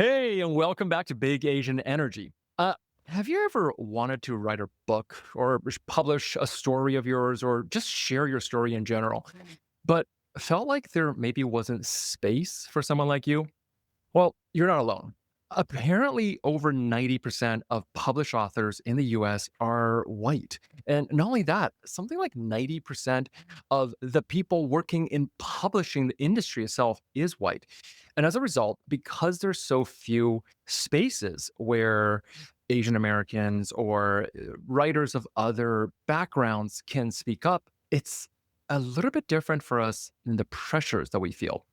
Hey, and welcome back to Big Asian Energy. Have you ever wanted to write a book or publish a story of yours or just share your story in general, but felt like there maybe wasn't space for someone like you? Well, you're not alone. Apparently, over 90% of published authors in the US are white. And not only that, something like 90% of the people working in publishing the industry itself is white. And as a result, because there's so few spaces where Asian Americans or writers of other backgrounds can speak up, it's a little bit different for us in the pressures that we feel.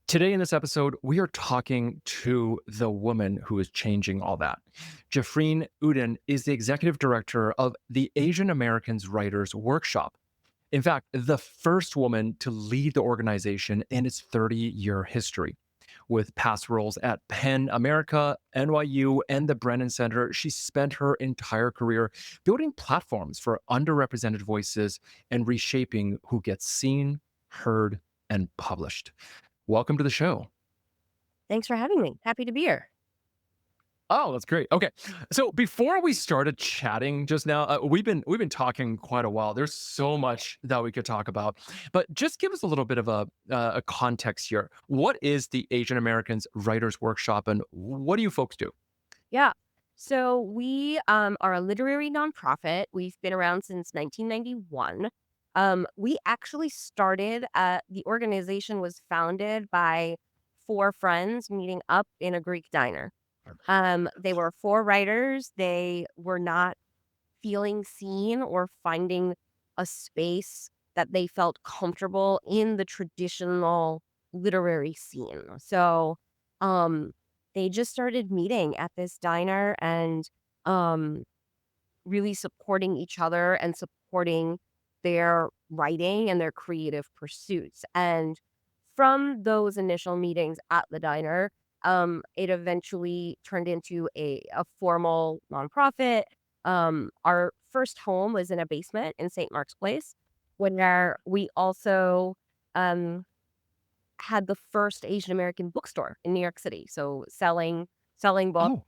Today, in this episode, we are talking to the woman who is changing all that. Jafreen Uddin is the executive director of the Asian Americans Writers Workshop. In fact, the first woman to lead the organization in its 30-year history. With past roles at Penn America, NYU, and the Brennan Center, she spent her entire career building platforms for underrepresented voices and reshaping who gets seen, heard, and published. Welcome to the show. Thanks for having me. Happy to be here. Oh, that's great. Okay, so before we started chatting just now, we've been talking quite a while. There's so much that we could talk about, but just give us a little bit of a context here. What is the Asian Americans Writers Workshop, and what do you folks do? Yeah. So we are a literary nonprofit. We've been around since 1991. We actually started, the organization was founded by four friends meeting up in a Greek diner. They were four writers. They were not feeling seen or finding a space that they felt comfortable in the traditional literary scene. So, um, they just started meeting at this diner and um, really supporting each other and supporting their writing and their creative pursuits. And from those initial meetings at the diner, it eventually turned into a formal nonprofit. Our first home was in a basement in St. Mark's Place, where we also um, had the first Asian American bookstore in New York City. So selling books, Oh,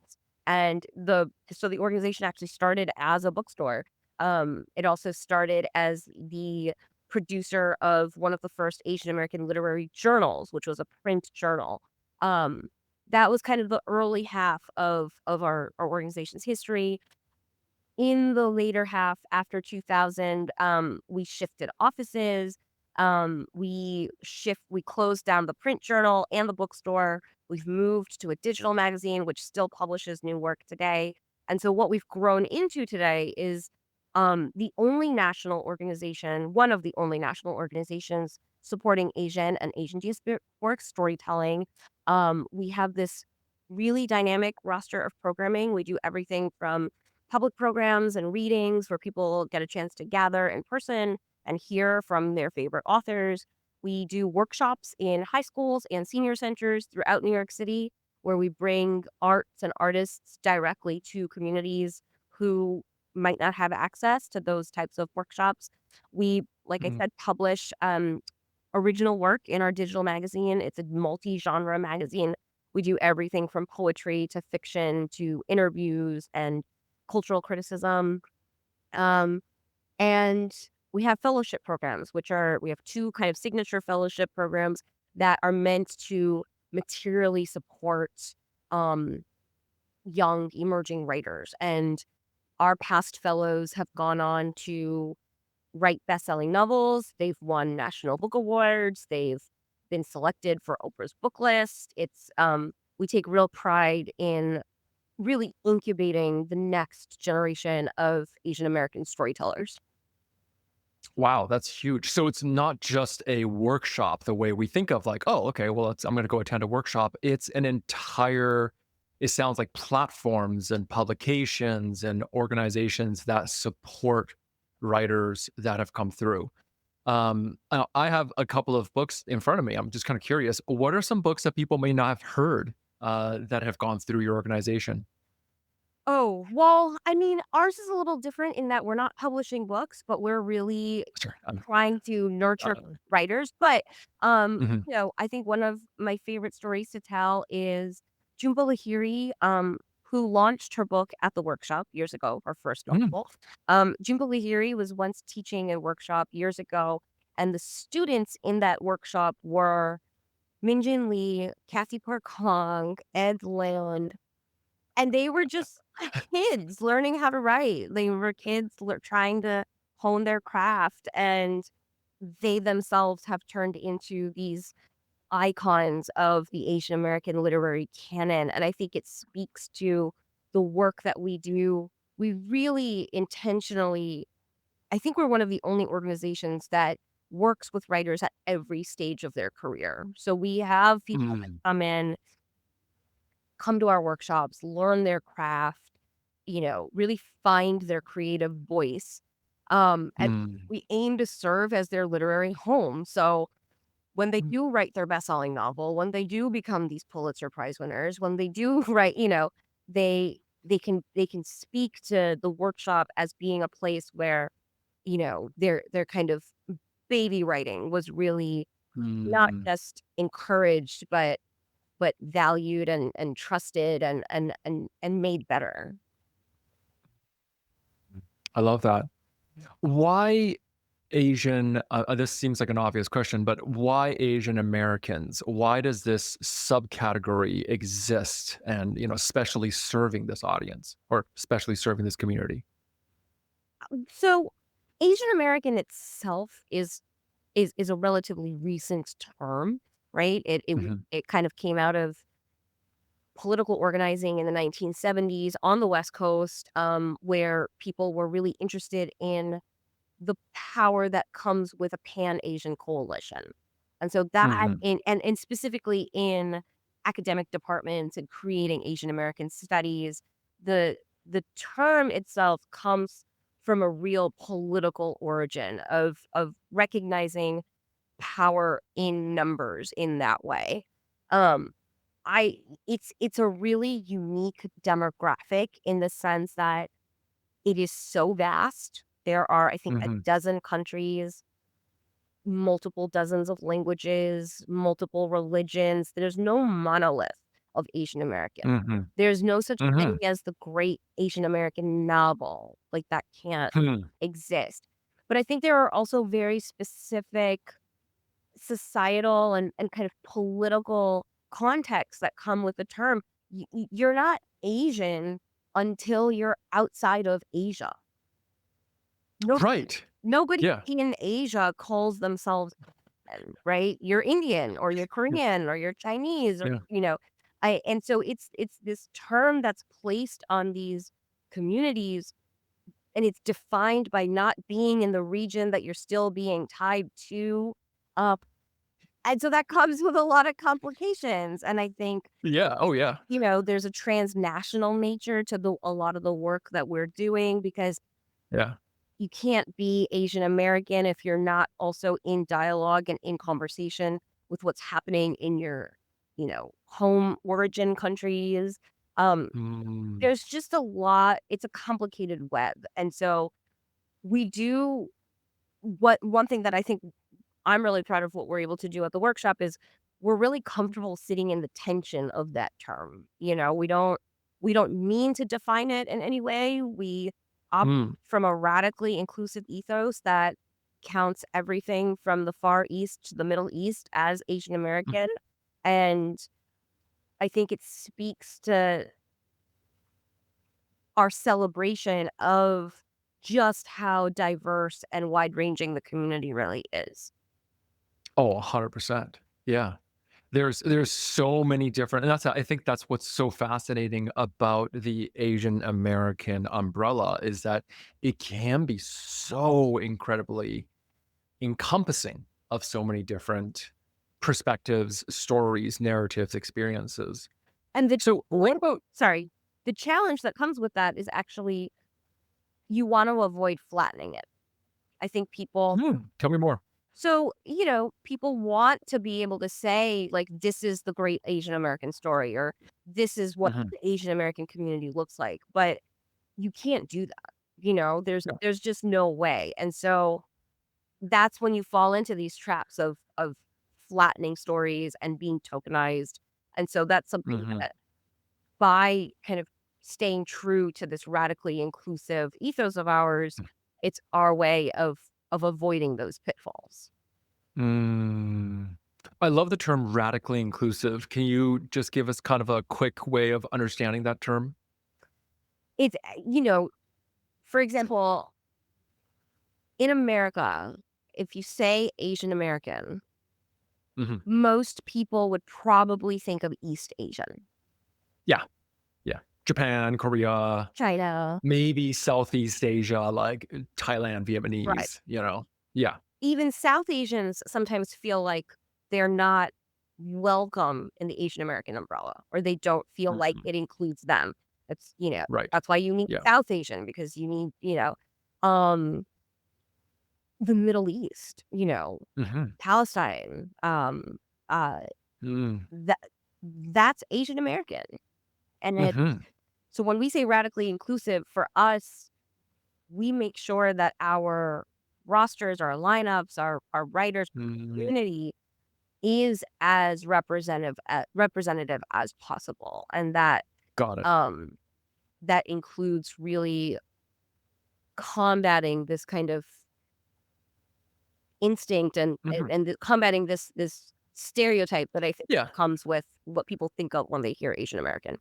and the organization actually started as a bookstore. It also started as the producer of one of the first Asian American literary journals, which was a print journal. Um, that was kind of the early half of our organization's history. In the later half, after 2000, we shifted offices. We closed down the print journal and the bookstore. We've moved to a digital magazine, which still publishes new work today. And so what we've grown into today is the only national organization, one of the only national organizations supporting Asian and Asian diasporic storytelling. We have this really dynamic roster of programming. We do everything from public programs and readings where people get a chance to gather in person and hear from their favorite authors. We do workshops in high schools and senior centers throughout New York City where we bring arts and artists directly to communities who might not have access to those types of workshops. We, like I mm, said, publish original work in our digital magazine. It's a multi-genre magazine. We do everything from poetry to fiction to interviews and cultural criticism. Um, and we have fellowship programs, we have two kind of signature fellowship programs that are meant to materially support um, young emerging writers. And our past fellows have gone on to write best-selling novels. They've won national book awards. They've been selected for Oprah's book list. We take real pride in really incubating the next generation of Asian American storytellers. wow, that's huge. So it's not just a workshop the way we think of, like, oh, okay, well, I'm going to go attend a workshop. It's an entire, it sounds like platforms and publications and organizations that support writers that have come through. Now I have a couple of books in front of me. I'm just kind of curious. What are some books that people may not have heard that have gone through your organization? Oh, well, I mean, ours is a little different in that we're not publishing books, but we're really Sure. trying to nurture Uh, writers. But, mhm. I think one of my favorite stories to tell is Jhumpa Lahiri, who launched her book at the workshop years ago, her first Mm, novel. Jhumpa Lahiri was once teaching a workshop years ago, and the students in that workshop were Minjin Lee, Kathy Park Hong, Ed Land, and they were just kids learning how to write. They were kids trying to hone their craft, and they themselves have turned into these icons of the Asian American literary canon, and I think it speaks to the work that we do. We really intentionally I think we're one of the only organizations that works with writers at every stage of their career. So we have people that mm, come to our workshops, learn their craft, really find their creative voice. And mm, we aim to serve as their literary home. So when they mm, do write their best-selling novel, when they do become these Pulitzer Prize winners, when they do write, they can speak to the workshop as being a place where, their kind of baby writing was really not mm. just encouraged, but valued and trusted and made better. I love that. Why Asian, this seems like an obvious question, but why Asian Americans? Why does this subcategory exist and, especially serving this audience or especially serving this community? So Asian American itself is a relatively recent term, right? Mhm, It kind of came out of political organizing in the 1970s on the West Coast, where people were really interested in the power that comes with a Pan-Asian coalition. And so that mhm, and specifically in academic departments and creating Asian American studies, the the term itself comes from a real political origin of recognizing power in numbers in that way. Um, I it's a really unique demographic in the sense that it is so vast. There are, I think, a mhm, dozen countries, multiple dozens of languages, multiple religions. There's no monolith of Asian American. mhm, There's no such thing mhm, as the great Asian American novel. Like, that can't hmm. exist. But I think there are also very specific societal and kind of political contexts that come with the term. You're not Asian until you're outside of Asia. Nobody Right. nobody Yeah. in Asia calls themselves Asian, right? You're Indian or you're Yeah. Korean or you're Chinese or, Yeah. I and so it's this term that's placed on these communities, and it's defined by not being in the region that you're still being tied to. Uh, and so that comes with a lot of complications. And I think, Yeah. Oh, yeah. there's a transnational nature to a lot of the work that we're doing because Yeah. you can't be Asian American if you're not also in dialogue and in conversation with what's happening in your, home origin countries. Um, Mm, there's just a lot. It's a complicated web. And so we do what one thing that I think I'm really proud of what we're able to do at the workshop is we're really comfortable sitting in the tension of that term. We don't mean to define it in any way. We opt mm, from a radically inclusive ethos that counts everything from the Far East to the Middle East as Asian mm. American. And I think it speaks to our celebration of just how diverse and wide ranging the community really is. Oh, 100%. Yeah. There's so many different, and I think that's what's so fascinating about the Asian American umbrella is that it can be so incredibly encompassing of so many different perspectives, stories, narratives, experiences. And So what about sorry, the challenge that comes with that is actually you want to avoid flattening it. I think tell me more. people want to be able to say, like, this is the great Asian American story, or this is what Mhm. the Asian American community looks like. But you can't do that. There's Yeah. there's just no way. And so that's when you fall into these traps of flattening stories and being tokenized. And so that's something Mhm. that by kind of staying true to this radically inclusive ethos of ours, it's our way of avoiding those pitfalls. Mm. I love the term radically inclusive. Can you just give us kind of a quick way of understanding that term? It's, for example, in America, if you say Asian American, Mhm. most people would probably think of East Asian. Yeah, yeah. Japan, Korea, China. maybe Southeast Asia, like Thailand, Right. Vietnamese, you know? Yeah. Even South Asians sometimes feel like they're not welcome in the Asian American umbrella, or they don't feel like Mhm. it includes them. It's, Right. that's why you need Yeah. South Asian, because you need, um, the Middle East, Mhm. Palestine, uh, Mm. that that's Asian American. And Mhm. so when we say radically inclusive, for us, we make sure that our rosters, our lineups, our writers, Mm. community is as representative as possible, and that Got it. um that includes really combating this kind of instinct, and Mhm. combating this stereotype that I think Yeah. comes with what people think of when they hear Asian American.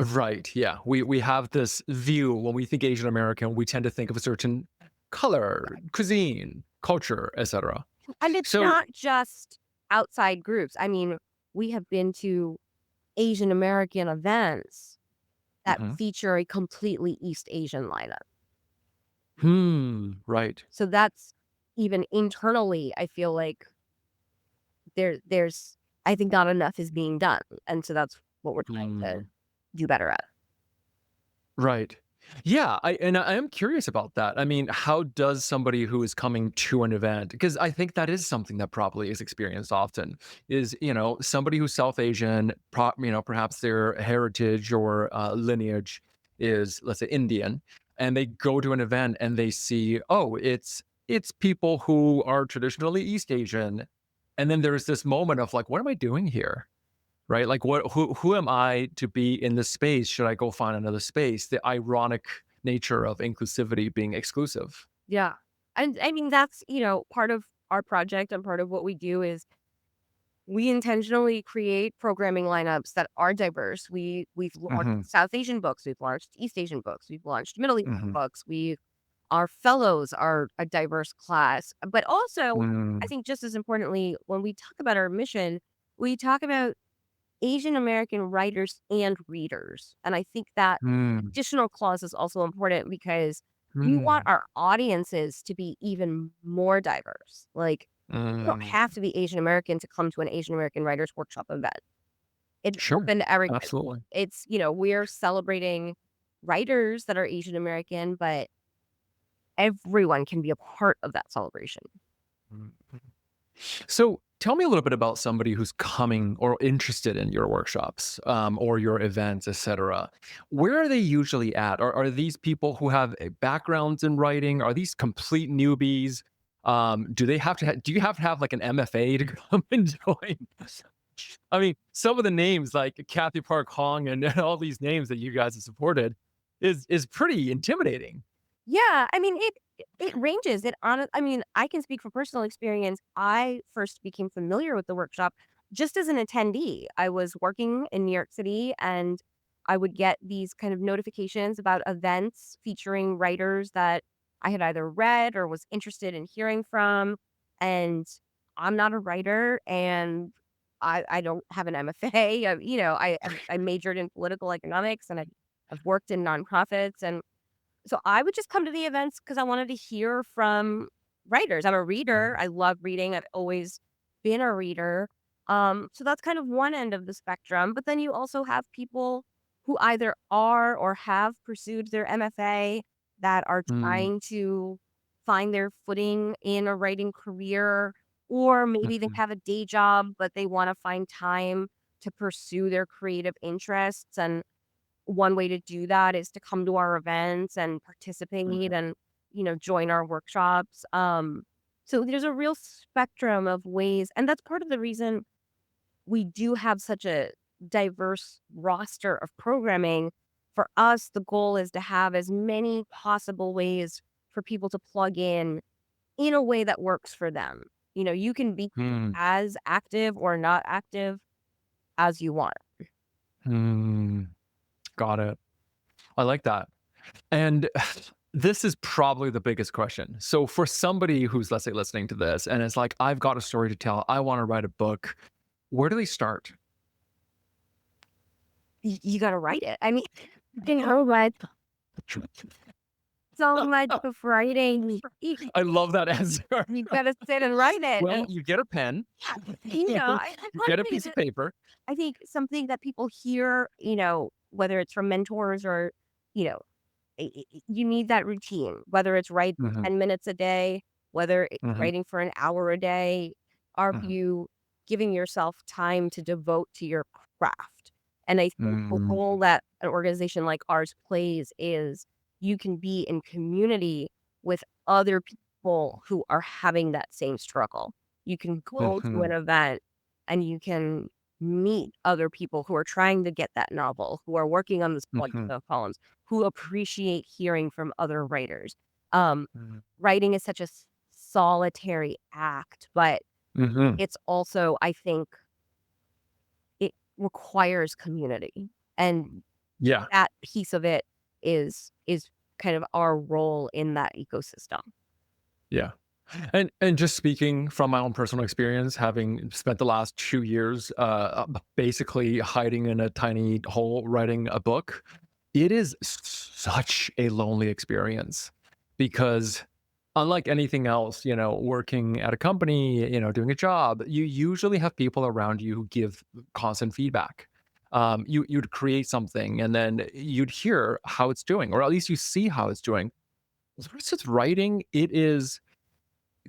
Right. Yeah. We have this view when we think Asian American, we tend to think of a certain color, cuisine, culture, etc. And it's So, not just outside groups. I mean, we have been to Asian American events that mhm. feature a completely East Asian lineup. Right. So that's, even internally, I feel like there's I think not enough is being done. And so that's what we're trying to Mm. do better at. Right. Yeah, I am curious about that. I mean, how does somebody who is coming to an event, because I think that is something that probably is experienced often, is, somebody who's South Asian, perhaps their heritage or lineage is, let's say, Indian, and they go to an event and they see, oh, it's people who are traditionally East Asian, and then there's this moment of like, what am I doing here? Right? Like who am I to be in this space? Should I go find another space? The ironic nature of inclusivity being exclusive. Yeah. And I mean, that's, part of our project, and part of what we do is we intentionally create programming lineups that are diverse. We've launched Mhm, South Asian books, we've launched East Asian books, we've launched Middle Eastern mhm, books. Our fellows are a diverse class. But also, I mm, think just as importantly, when we talk about our mission, we talk about Asian American writers and readers. And I think that mm, additional clause is also important, because we want mm, our audiences to be even more diverse. Like, you don't mm. have to be Asian American to come to an Asian American Writers Workshop event. It's Sure, open to everybody. absolutely. It's, we're celebrating writers that are Asian American, but everyone can be a part of that celebration. Mm. So tell me a little bit about somebody who's coming or interested in your workshops or your events, etc. Where are they usually at? Are these people who have backgrounds in writing? Are these complete newbies? Do they have to? Do you have to have like an MFA to come and join? I mean, some of the names like Kathy Park Hong and all these names that you guys have supported is pretty intimidating. Yeah, I mean, it ranges. I mean, I can speak from personal experience. I first became familiar with the workshop just as an attendee. I was working in New York City, and I would get these kind of notifications about events featuring writers that I had either read or was interested in hearing from. And I'm not a writer, and I don't have an MFA. I majored in political economics, and I've worked in nonprofits, and so I would just come to the events because I wanted to hear from writers. I'm a reader. I love reading. I've always been a reader. So that's kind of one end of the spectrum. But then you also have people who either are or have pursued their MFA, that are Mm, trying to find their footing in a writing career, or maybe they mhm, have a day job, but they want to find time to pursue their creative interests. And one way to do that is to come to our events and participate, mhm, and, join our workshops. So there's a real spectrum of ways. And that's part of the reason we do have such a diverse roster of programming, for us, the goal is to have as many possible ways for people to plug in a way that works for them. You can be Hmm. as active or not active as you want. Hmm. Got it. I like that. And this is probably the biggest question. So, for somebody who's, let's say, listening to this and it's like, I've got a story to tell, I want to write a book, where do they start? You got to write it. I mean, what? So much of writing. I love that answer. You got to sit and write it. Well, you get a pen, you get a piece of paper. I think something that people hear, whether it's from mentors or, you know, you need that routine, whether it's write Mhm, 10 minutes a day, whether it's mhm, writing for an hour a day. Are mhm, you giving yourself time to devote to your craft? And I think the mm, role that an organization like ours plays is you can be in community with other people who are having that same struggle. You can go to an mhm, event and you can meet other people who are trying to get that novel, who are working on this project mhm, of poems, who appreciate hearing from other writers. Um, mhm, Writing is such a solitary act, but mhm. it's also, I think, it requires community, and Yeah. that piece of it is kind of our role in that ecosystem. Yeah. And just speaking from my own personal experience, having spent the last 2 years, basically hiding in a tiny hole writing a book, it is such a lonely experience because unlike anything else, working at a company, doing a job, you usually have people around you who give constant feedback. You'd create something and then you'd hear how it's doing, or at least you see how it's doing. Versus writing, it is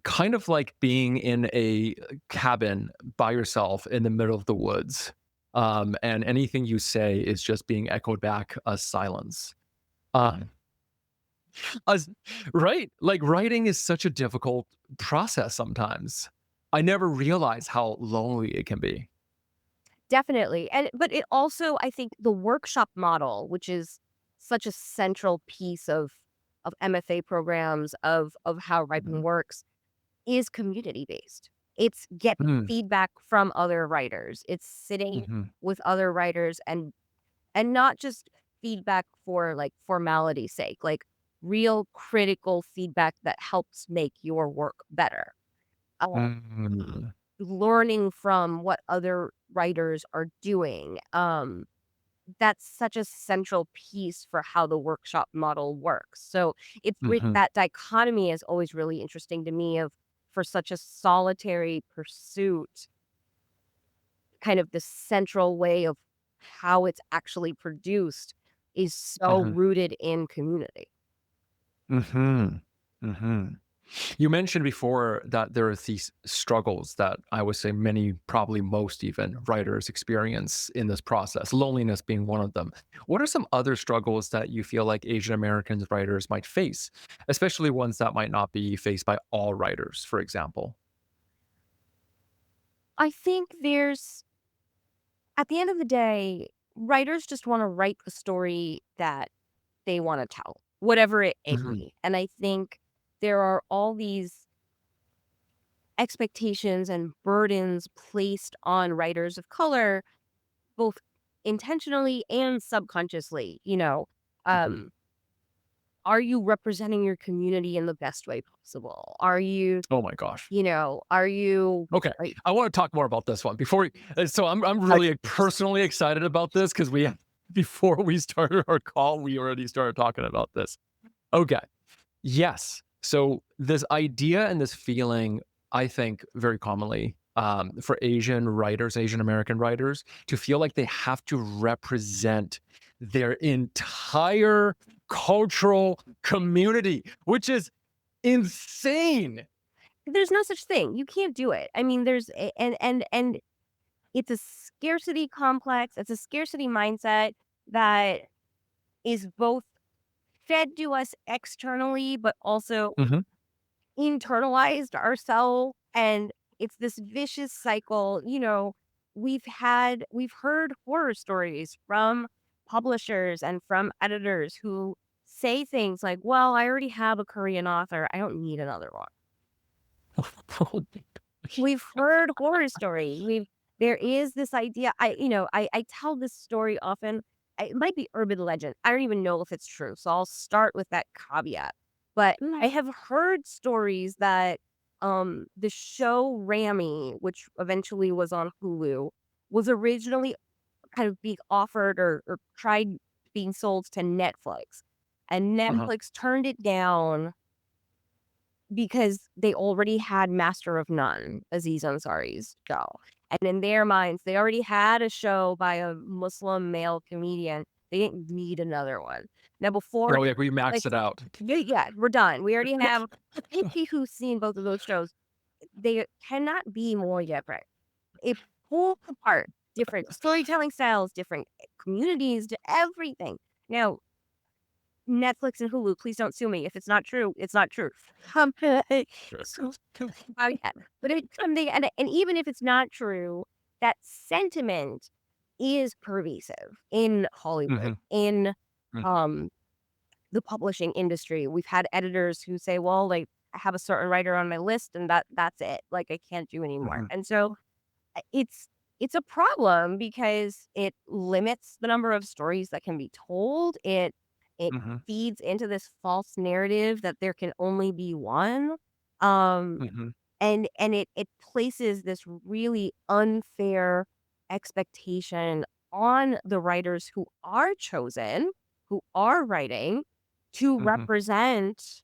kind of like being in a cabin by yourself in the middle of the woods. And anything you say is just being echoed back as silence. Um, as, right? Like writing is such a difficult process sometimes. I never realized how lonely it can be. Definitely, but it also, I think, the workshop model, which is such a central piece of MFA programs, of how writing Mhm. works, is community based. It's getting Mm, feedback from other writers. It's sitting mhm, with other writers and not just feedback for like formality's sake, like real critical feedback that helps make your work better. mm, Learning from what other writers are doing. That's such a central piece for how the workshop model works. So mhm, that dichotomy is always really interesting to me of for such a solitary pursuit, kind of the central way of how it's actually produced is so mhm, rooted in community. mhm, mhm. You mentioned before that there are these struggles that I would say many, probably most even, writers experience in this process, loneliness being one of them. What are some other struggles that you feel like Asian American writers might face, especially ones that might not be faced by all writers, for example? I think there's at the end of the day, writers just want to write the story that they want to tell, whatever it may Mhm, be. And I think there are all these expectations and burdens placed on writers of color, both intentionally and subconsciously. mhm. Um, are you representing your community in the best way possible? Oh my gosh. Are you, Okay, are, I want to talk more about this one before. So I'm are really personally excited about this because before we started our call, we already started talking about this. Okay. Yes. So this idea and this feeling, I think, very commonly for Asian writers, Asian American writers, to feel like they have to represent their entire cultural community, which is insane. there's no such thing. You can't do it. I mean, and it's a scarcity complex. It's a scarcity mindset that is both fed to us externally, but also Hmm. internalized ourselves. And it's this vicious cycle. we've heard horror stories from publishers and from editors who say things like, "Well, I already have a Korean author. I don't need another one." We've heard horror stories. There is this idea. I tell this story often. It might be urban legend. I don't even know if it's true. So I'll start with that caveat. But I have heard stories that the show Rami, which eventually was on Hulu, was originally kind of being offered or tried being sold to Netflix. And Uh-huh. Netflix turned it down because they already had Master of None, Aziz Ansari's show, and in their minds, they already had a show by a Muslim male comedian. They didn't need another one. Now before Oh, yeah, we like, maxed it out. yeah, we're done. We already have anybody who's seen both of those shows, they cannot be more different. It pulls apart different storytelling styles, different communities, everything. Now Netflix and Hulu, please don't sue me. If it's not true, it's not true. Um, Sure. so, yeah. But if it's something, and even if it's not true, that sentiment is pervasive in Hollywood, Mhm, in mm, um, the publishing industry. We've had editors who say, "Well, like I have a certain writer on my list, and that's it. Like I can't do anymore." mhm, And so it's a problem because it limits the number of stories that can be told. It mhm, feeds into this false narrative that there can only be one. Um, mhm, and it places this really unfair expectation on the writers who are chosen, who are writing to mhm, represent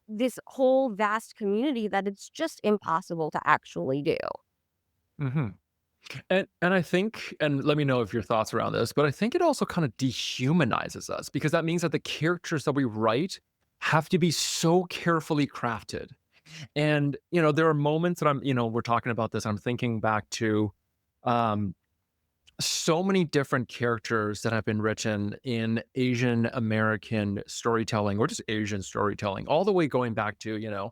this whole vast community that it's just impossible to actually do. mhm. And I think, and let me know if your thoughts around this, but I think it also kind of dehumanizes us because that means that the characters that we write have to be so carefully crafted. And, there are moments that we're talking about this, I'm thinking back to um so many different characters that have been written in Asian American storytelling or just Asian storytelling, all the way going back to,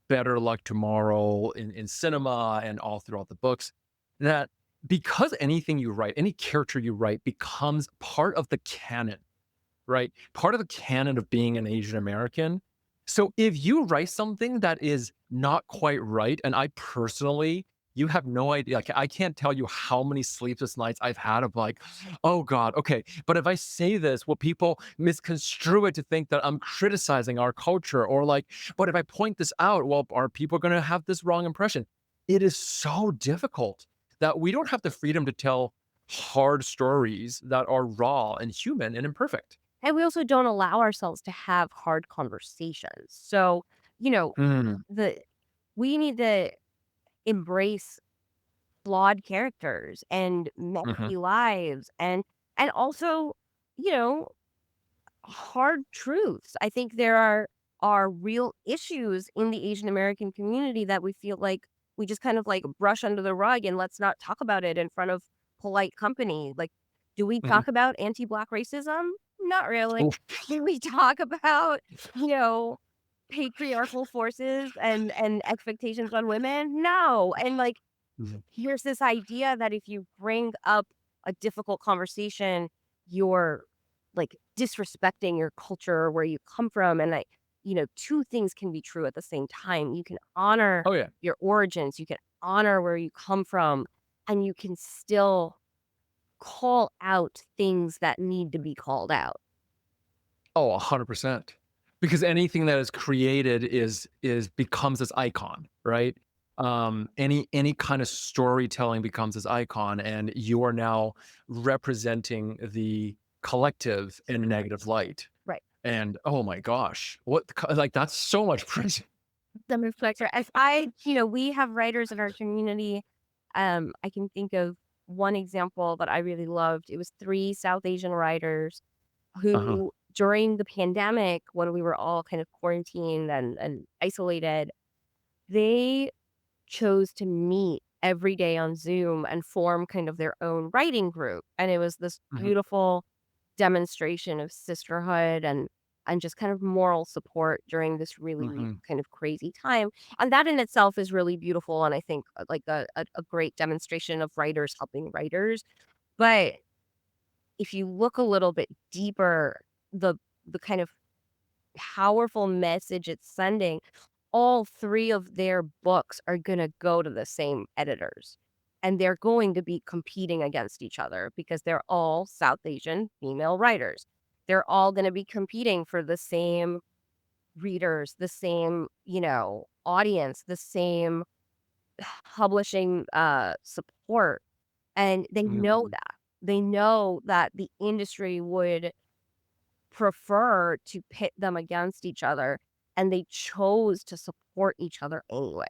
Better Luck Tomorrow in cinema and all throughout the books, that because anything you write, any character you write becomes part of the canon, right? Part of the canon of being an Asian American. So if you write something that is not quite right, and I personally, you have no idea. Like, I can't tell you how many sleepless nights I've had of like, oh God, okay. But if I say this, will people misconstrue it to think that I'm criticizing our culture? Or like, but if I point this out, well, are people going to have this wrong impression? It is so difficult that we don't have the freedom to tell hard stories that are raw and human and imperfect. And we also don't allow ourselves to have hard conversations. So, you know, Mm, the we need to embrace flawed characters and mhm, messy lives and also, you know, hard truths. I think there are real issues in the Asian American community that we feel like we just kind of like brush under the rug and let's not talk about it in front of polite company. Like, do we mhm. talk about anti-black racism? Not really. Oof. Do we talk about, you know, patriarchal forces and expectations on women? No. And like Mhm, here's this idea that if you bring up a difficult conversation, you're like disrespecting your culture or where you come from. And two things can be true at the same time. You can honor oh, yeah. your origins, you can honor where you come from, and you can still call out things that need to be called out. Oh, 100%. Because anything that is created is becomes this icon, right? Any kind of storytelling becomes this icon, and you are now representing the collective in a negative light. Right. And, oh my gosh, like, that's so much pressure. The reflector. We have writers in our community. I can think of one example that I really loved. It was three South Asian writers Uh-huh. who, during the pandemic, when we were all kind of quarantined and isolated, they chose to meet every day on Zoom and form kind of their own writing group. And it was this Mhm. beautiful demonstration of sisterhood and just kind of moral support during this really Mhm. kind of crazy time. And that in itself is really beautiful. And I think like a great demonstration of writers helping writers. But if you look a little bit deeper, the the kind of powerful message it's sending, all 3 of their books are gonna go to the same editors, and they're going to be competing against each other because they're all South Asian female writers. They're all gonna be competing for the same readers, the same, audience, the same publishing, support, and they know Mhm. that. They know that the industry would prefer to pit them against each other, and they chose to support each other anyway,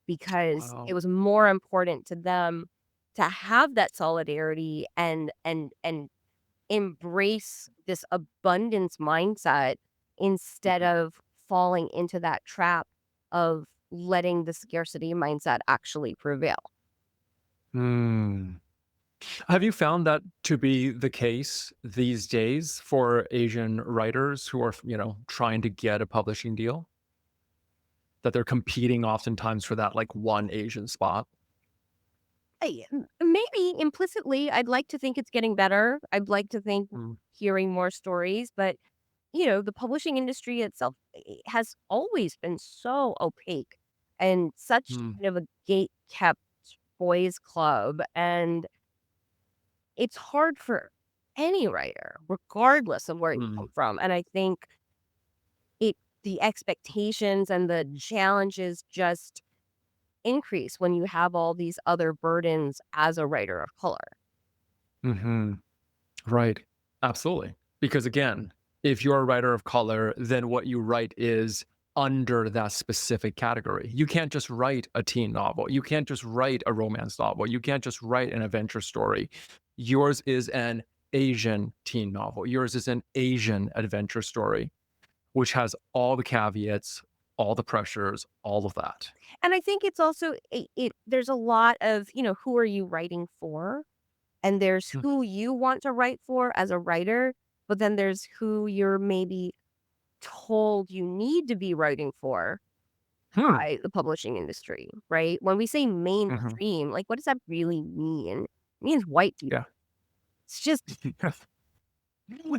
because it Wow. was more important to them to have that solidarity and embrace this abundance mindset instead Mhm. of falling into that trap of letting the scarcity mindset actually prevail. Mm. Have you found that to be the case these days for Asian writers who are, trying to get a publishing deal? That they're competing oftentimes for that, like, one Asian spot? Maybe implicitly, I'd like to think it's getting better. I'd like to think Mm. hearing more stories, but the publishing industry itself has always been so opaque and such Mm. kind of a gate kept boys club. And it's hard for any writer, regardless of where you Mm. come from. And I think it, the expectations and the challenges just increase when you have all these other burdens as a writer of color. Mhm. Right. Absolutely. Because again, if you're a writer of color, then what you write is under that specific category. You can't just write a teen novel. You can't just write a romance novel. You can't just write an adventure story. Yours is an Asian teen novel. Yours is an Asian adventure story, which has all the caveats, all the pressures, all of that. And I think it's also there's a lot of, who are you writing for? And there's who you want to write for as a writer, but then there's who you're maybe told you need to be writing for Mhm. by the publishing industry, right? When we say Mhm. mainstream, like, what does that really mean? It means white people. Yeah. It's just,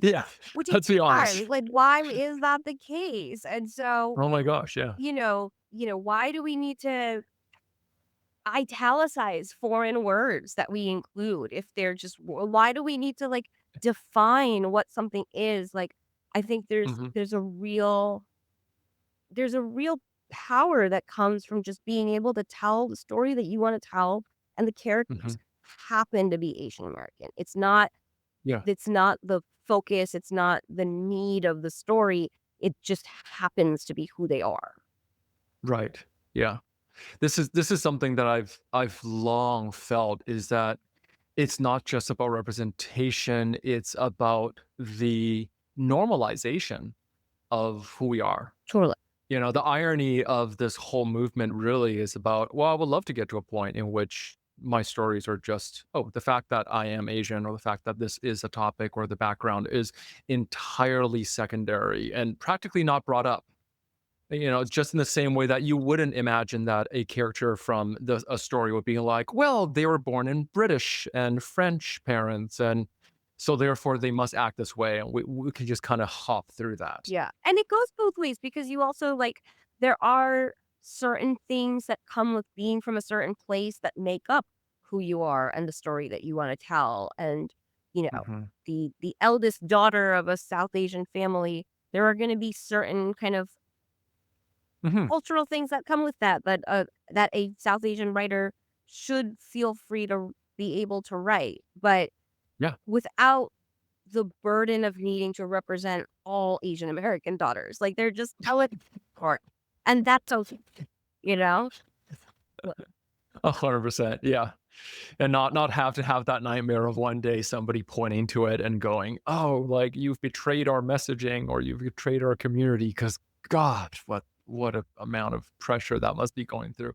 Yeah. which is Let's be honest. like, why is that the case? And so, Oh my gosh. Yeah. why do we need to italicize foreign words that we include if they're just why do we need to like define what something is? Like, I think Mhm. there's a real power that comes from just being able to tell the story that you want to tell, and the characters Mhm. happen to be Asian American. It's not the focus, it's not the need of the story, it just happens to be who they are. Right. Yeah. This is something that I've long felt is that it's not just about representation, it's about the normalization of who we are. Totally. The irony of this whole movement really is about, well, I would love to get to a point in which my stories are just, oh, the fact that I am Asian or the fact that this is a topic or the background is entirely secondary and practically not brought up. It's just in the same way that you wouldn't imagine that a character from a story would be like, well, they were born in British and French parents, and so therefore they must act this way. And we can just kind of hop through that. Yeah, and it goes both ways because you also like there are certain things that come with being from a certain place that make up who you are and the story that you want to tell. And you know, Hmm. the eldest daughter of a South Asian family, there are going to be certain kind of Hmm. cultural things that come with that a South Asian writer should feel free to be able to write, but Yeah. without the burden of needing to represent all Asian American daughters. Like, they're just elegant part, and that's okay, you know? L 100%. Yeah. And not have to have that nightmare of one day somebody pointing to it and going, oh, like you've betrayed our messaging or you've betrayed our community. Cause God, what a amount of pressure that must be going through.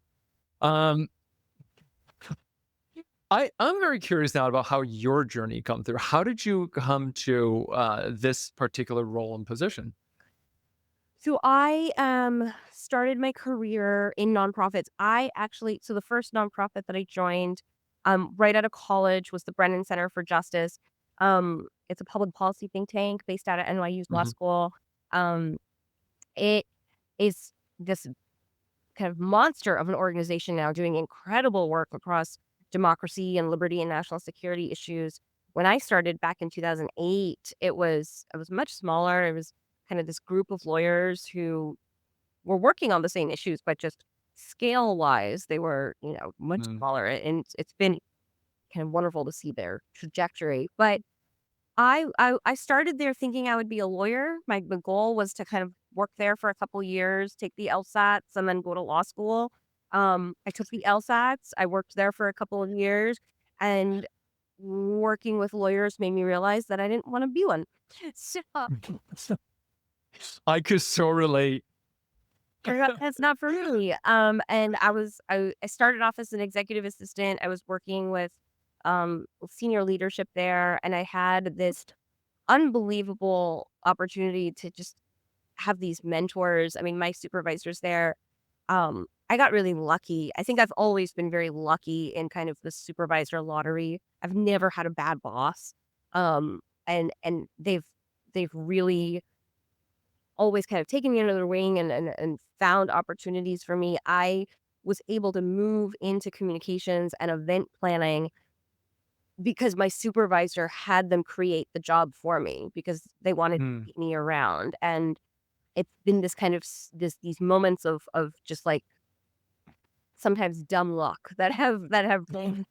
Um, I'm very curious now about how your journey come through. How did you come to this particular role and position? So I started my career in nonprofits. So the first nonprofit that I joined right out of college was the Brennan Center for Justice. It's a public policy think tank based out of NYU's law Mhm. school. Um, it is this kind of monster of an organization now doing incredible work across democracy and liberty and national security issues. When I started back in 2008, it was much smaller. It was kind of this group of lawyers who were working on the same issues, but just scale wise, they were, much Mm. smaller. And it's been kind of wonderful to see their trajectory. But I started there thinking I would be a lawyer. My goal was to kind of work there for a couple years, take the LSATs, and then go to law school. I took the LSATs. I worked there for a couple of years, and working with lawyers made me realize that I didn't want to be one. So I could so relate. that's not for me. And I started off as an executive assistant. I was working with senior leadership there, and I had this unbelievable opportunity to just have these mentors. I mean, my supervisors there, I got really lucky. I think I've always been very lucky in kind of the supervisor lottery. I've never had a bad boss. And they've really always kind of taken me under their wing and found opportunities for me. I was able to move into communications and event planning because my supervisor had them create the job for me because they wanted to Mm. keep me around. And it's been this kind of these moments of just like sometimes dumb luck that have been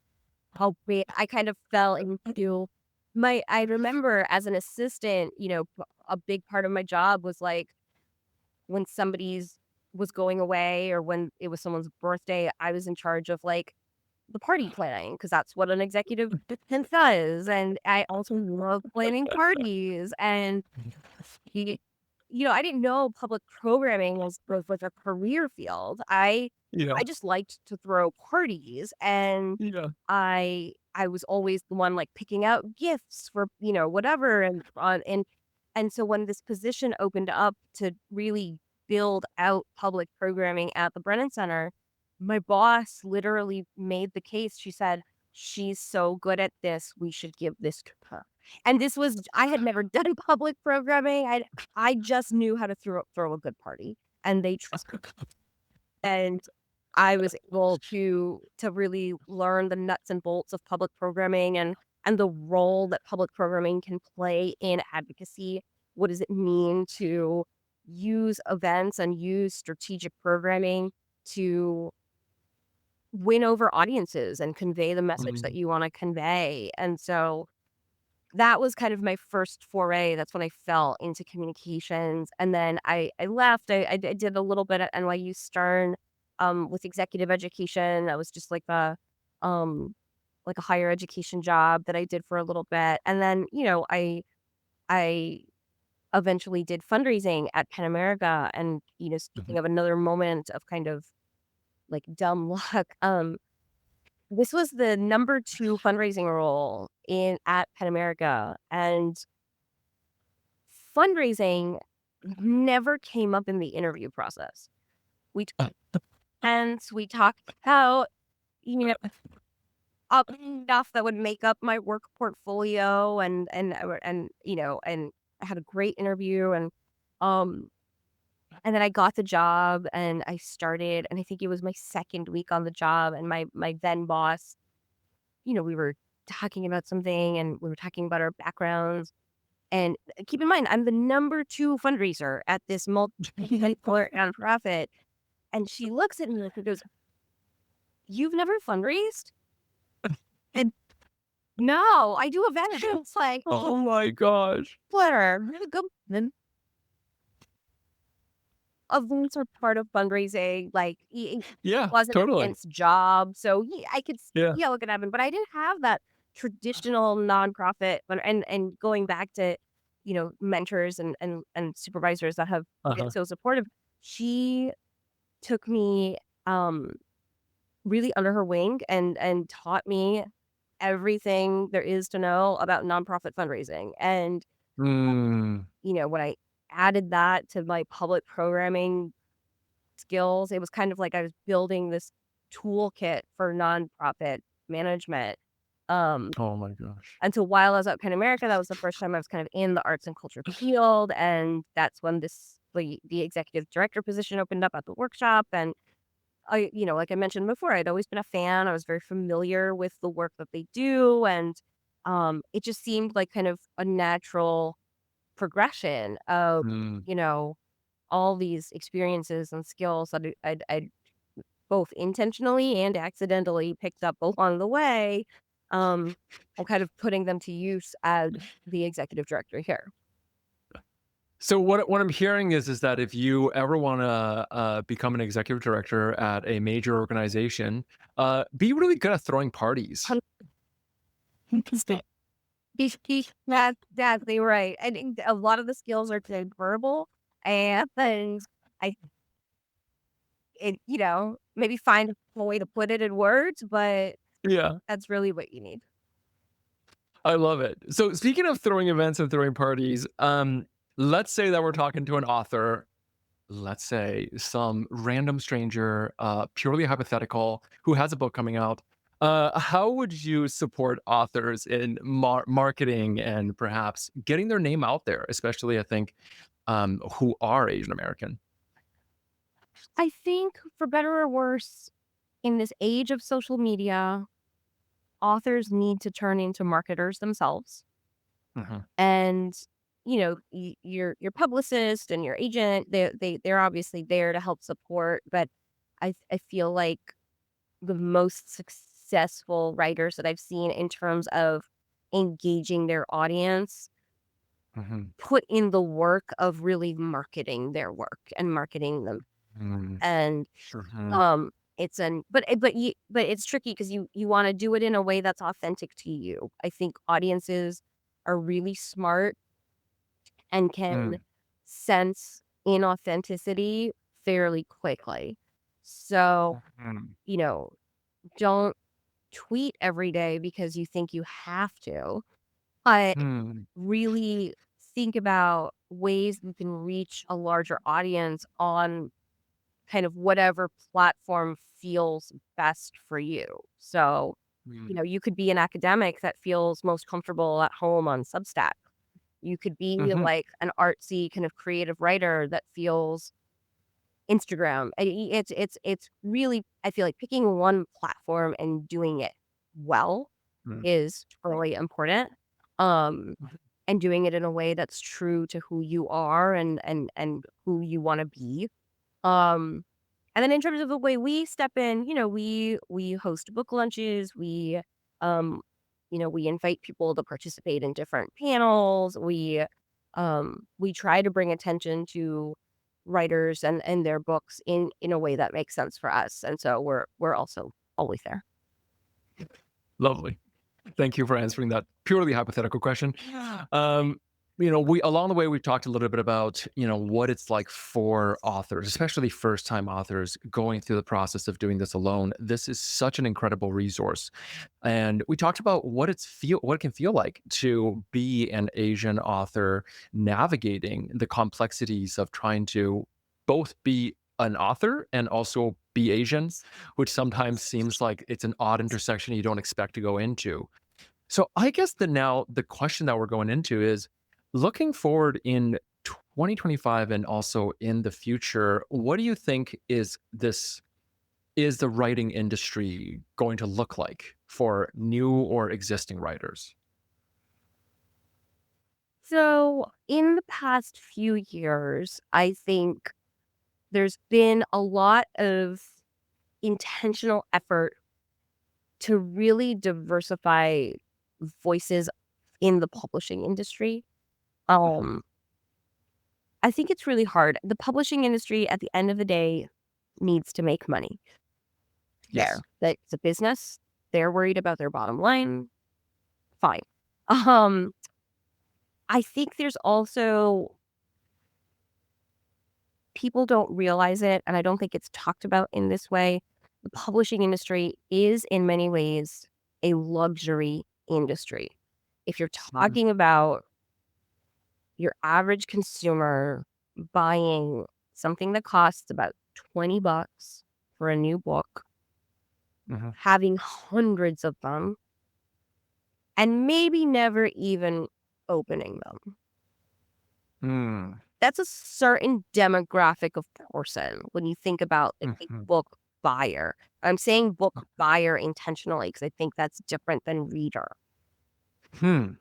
helped me. I kind of fell into my I remember as an assistant, a big part of my job was like when somebody's was going away or when it was someone's birthday, I was in charge of like the party planning because that's what an executive assistant does. And I also love planning parties. And he, I didn't know public programming was a career field. I Yeah. just liked to throw parties, and Yeah. I was always the one like picking out gifts for whatever, and so when this position opened up to really build out public programming at the Brennan Center, my boss literally made the case. She said, "She's so good at this, we should give this to her." And this was I had never done public programming. I just knew how to throw a good party, and they trusted and I was able to really learn the nuts and bolts of public programming and the role that public programming can play in advocacy. What does it mean to use events and use strategic programming to win over audiences and convey the message that Mm. you want to convey? And so that was kind of my first foray. That's when I fell into communications, and then I left. I did a little bit at NYU Stern, with executive education. That was just um, like a higher education job that I did for a little bit, and then I eventually did fundraising at Penn America. And Mhm. speaking of another moment of kind of like dumb luck, this was the number 2 fundraising role in at Penn America, and fundraising never came up in the interview process. We took Uh, events, we talked about, you know, up stuff that would make up my work portfolio and I had a great interview um and then I got the job and I started and I think it was my 2nd week on the job and my then boss, we were talking about something and we were talking about our backgrounds. And keep in mind, I'm the number 2 fundraiser at this multi-dollar nonprofit, and she looks at me and goes, "You've never fundraised?" And no, I do events. It's like, Oh my gosh. whatever. Go then. Events are part of fundraising. Like, it Yeah, wasn't a totally. dense job, so I could Yeah. see how it could happen, but I didn't have that traditional nonprofit. And going back to mentors and supervisors that have been Uh-huh. so supportive. She took me, um, really under her wing and taught me everything there is to know about nonprofit fundraising. And, Mm. when I added that to my public programming skills. It was kind of like I was building this toolkit for nonprofit management. Um, Oh my gosh. until while I was at Penn America, that was the first time I was kind of in the arts and culture field, and that's when the executive director position opened up at the workshop. And like I mentioned before, I'd always been a fan. I was very familiar with the work that they do, and it just seemed like kind of a natural progression of Mm. you know all these experiences and skills that I'd both intentionally and accidentally picked up along the way, um, and kind of putting them to use as the executive director here. So what I'm hearing is that if you ever want to become an executive director at a major organization, be really good at throwing parties. 100%. That's exactly right. I think a lot of the skills are verbal, and I, maybe find a way to put it in words, but Yeah, that's really what you need. I love it. So speaking of throwing events and throwing parties, let's say that we're talking to an author. Let's say some random stranger, purely hypothetical, who has a book coming out. How would you support authors in marketing and perhaps getting their name out there, especially I think who are Asian American? I think for better or worse, in this age of social media, authors need to turn into marketers themselves. Mhm, And, your publicist and your agent, they're obviously there to help support, but I feel like the most successful writers that I've seen in terms of engaging their audience mhm, put in the work of really marketing their work and marketing them. mm, And sure, mm, it's an but it's tricky because you wanna do it in a way that's authentic to you. I think audiences are really smart and can mm, sense inauthenticity fairly quickly. So, mm, you know, don't tweet every day because you think you have to, but mm, really think about ways you can reach a larger audience on kind of whatever platform feels best for you. So, mm, you could be an academic that feels most comfortable at home on Substack. You could be mhm, like an artsy kind of creative writer that feels Instagram. It's really, I feel like picking one platform and doing it well mm, is really important. Um and doing it in a way that's true to who you are and who you want to be. Um and then in terms of the way we step in, we host book lunches, um we invite people to participate in different panels. We try to bring attention to writers and their books in a way that makes sense for us. And so we're also always there. lovely. Thank you for answering that purely hypothetical question. Um, we along the way we've talked a little bit about what it's like for authors, especially first-time authors, going through the process of doing this alone. This is such an incredible resource, and we talked about what it can feel like to be an Asian author navigating the complexities of trying to both be an author and also be Asian, which sometimes seems like it's an odd intersection you don't expect to go into. So I guess the question that we're going into is looking forward in 2025 and also in the future, what do you think is the writing industry going to look like for new or existing writers? So in the past few years, I think there's been a lot of intentional effort to really diversify voices in the publishing industry. Mhm. Um, I think it's really hard. The publishing industry at the end of the day needs to make money. Yes. That's a business. They're worried about their bottom line. Fine. Um, I think there's also people don't realize it, and I don't think it's talked about in this way. The publishing industry is in many ways a luxury industry. If you're Mhm. talking about your average consumer buying something that costs about $20 for a new book, Mhm. having hundreds of them, and maybe never even opening them. Mm. That's a certain demographic of person when you think about like a Mhm. book buyer. I'm saying book buyer intentionally because I think that's different than reader. Hmm.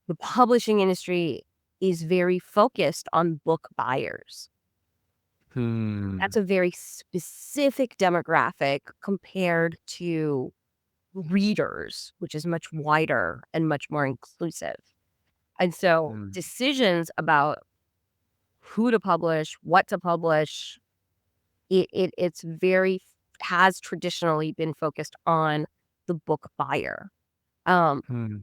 The publishing industry is very focused on book buyers. Hmm. That's a very specific demographic compared to readers, which is much wider and much more inclusive. And so Mm. decisions about who to publish, what to publish, it's very has traditionally been focused on the book buyer. Um, Hmm.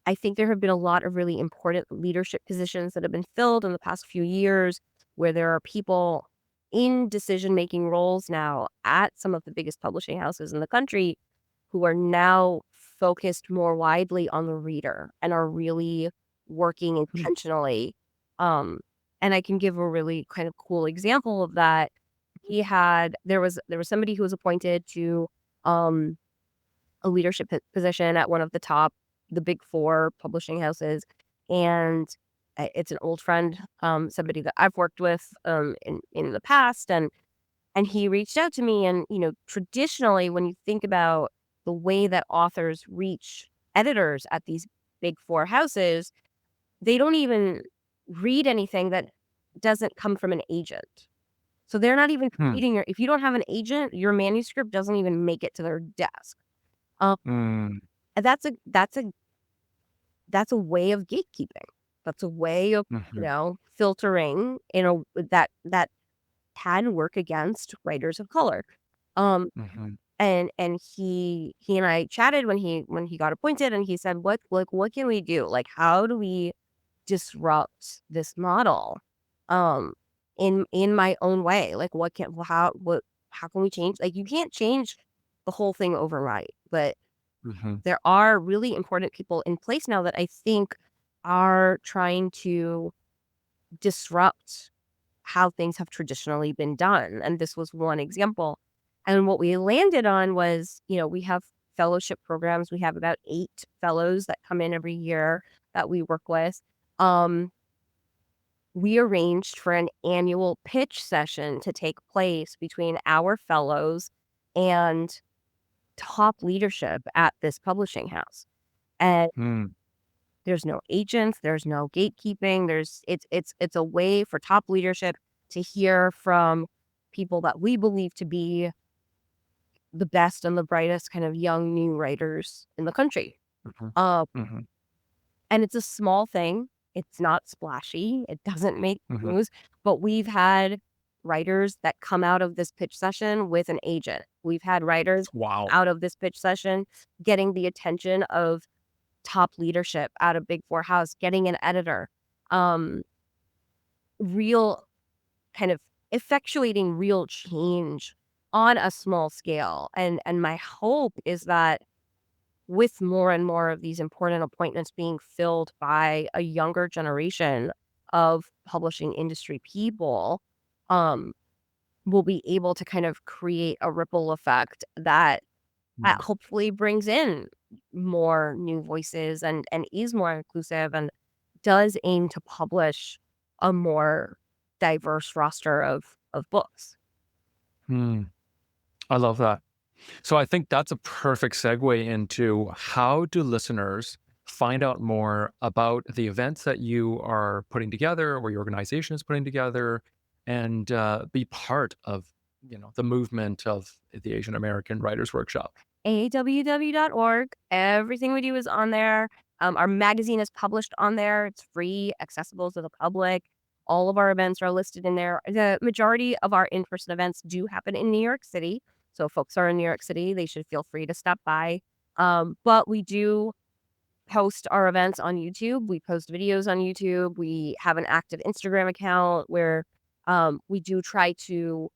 I think there have been a lot of really important leadership positions that have been filled in the past few years where there are people in decision-making roles now at some of the biggest publishing houses in the country who are now focused more widely on the reader and are really working Hmm. intentionally. Um, and I can give a really kind of cool example of that. There was somebody who was appointed to um a leadership position at one of the big 4 publishing houses, and, it's an old friend, somebody that I've worked with, in the past, and he reached out to me and, traditionally, when you think about the way that authors reach editors at these big 4 houses, they don't even read anything that doesn't come from an agent. So they're not even Hmm. reading your if you don't have an agent, your manuscript doesn't even make it to their desk. Um Mm. And that's a way of gatekeeping. That's a way of, Mhm. filtering that can work against writers of color. Um, Mhm. and he and I chatted when he got appointed, and he said, what can we do? Like, how do we disrupt this model, um, in my own way? Like, how can we change? Like, you can't change the whole thing overnight, but Mhm. there are really important people in place now that I think are trying to disrupt how things have traditionally been done. And this was one example. And what we landed on was, we have fellowship programs. We have about 8 fellows that come in every year that we work with. Um, we arranged for an annual pitch session to take place between our fellows and top leadership at this publishing house. And Mm. there's no agents, there's no gatekeeping, it's a way for top leadership to hear from people that we believe to be the best and the brightest kind of young new writers in the country. Mhm. Uh, Mhm. and it's a small thing. It's not splashy. It doesn't make Mhm. news, but we've had writers that come out of this pitch session with an agent. We've had writers Wow. out of this pitch session getting the attention of top leadership at a Big 4 house, getting an editor, um, real kind of effectuating real change on a small scale. And my hope is that with more and more of these important appointments being filled by a younger generation of publishing industry people, um, we'll be able to kind of create a ripple effect that Mm. hopefully brings in more new voices and is more inclusive and does aim to publish a more diverse roster of books. Mm. I love that. So I think that's a perfect segue into how do listeners find out more about the events that you are putting together or your organization is putting together and be part of, the movement of the Asian American Writers Workshop. AAWW.org. Everything we do is on there. Our magazine is published on there. It's free, accessible to the public. All of our events are listed in there. The majority of our in-person events do happen in New York City. So if folks are in New York City, they should feel free to stop by. But we do post our events on YouTube. We post videos on YouTube. We have an active Instagram account where we do try to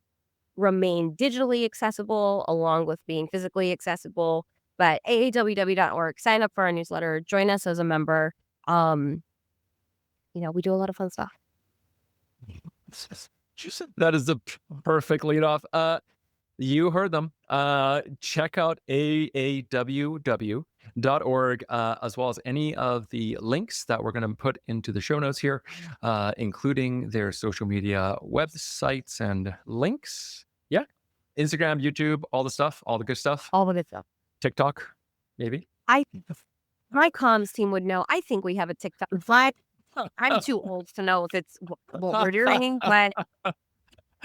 remain digitally accessible along with being physically accessible. But AAWW.org, sign up for our newsletter, join us as a member. Um, we do a lot of fun stuff. That is the perfect lead off. You heard them. Check out AAWW.org, as well as any of the links that we're going to put into the show notes here, including their social media websites and links. Yeah. Instagram, YouTube, all the stuff, all the good stuff. All of it stuff. TikTok, maybe. I My comms team would know. I think we have a TikTok. But I'm too old to know if it's what we're doing, but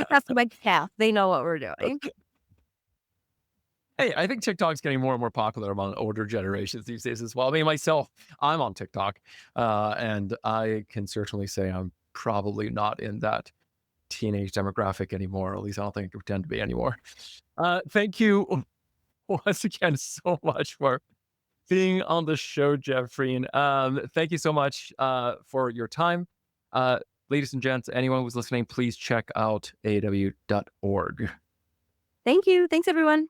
that's my path. They know what we're doing. Hey, I think TikTok's getting more and more popular among older generations these days as well. I mean, myself, I'm on TikTok, and I can certainly say I'm probably not in that teenage demographic anymore. At least I don't think I pretend to be anymore. Thank you once again so much for being on the show, Jeffreen. Thank you so much for your time. Ladies and gents, anyone who's listening, please check out aw.org. Thank you. Thanks, everyone.